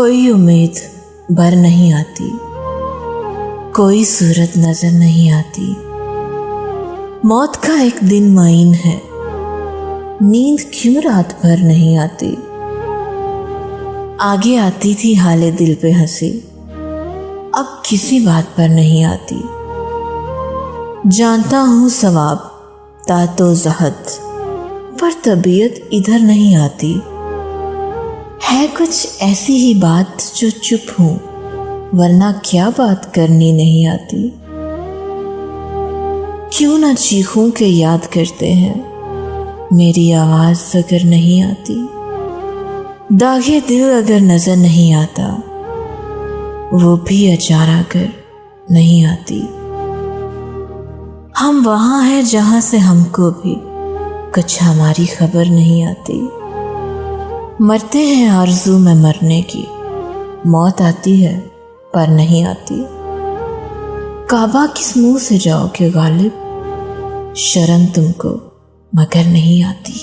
कोई उम्मीद बर नहीं आती, कोई सूरत नजर नहीं आती। मौत का एक दिन मुअय्यन है, नींद क्यों रात भर नहीं आती। आगे आती थी हाले दिल पे हंसी, अब किसी बात पर नहीं आती। जानता हूँ सवाब तातो ज़हद, पर तबीयत इधर नहीं आती। है कुछ ऐसी ही बात जो चुप हूँ, वरना क्या बात करनी नहीं आती। क्यों ना चीखूं के याद करते हैं, मेरी आवाज अगर नहीं आती। दागे दिल अगर नजर नहीं आता, वो भी अचारा कर नहीं आती। हम वहां हैं जहां से हमको भी कुछ हमारी खबर नहीं आती। मरते हैं आरज़ू में मरने की, मौत आती है पर नहीं आती। काबा किस मुंह से जाओगे गालिब, शर्म तुमको मगर नहीं आती।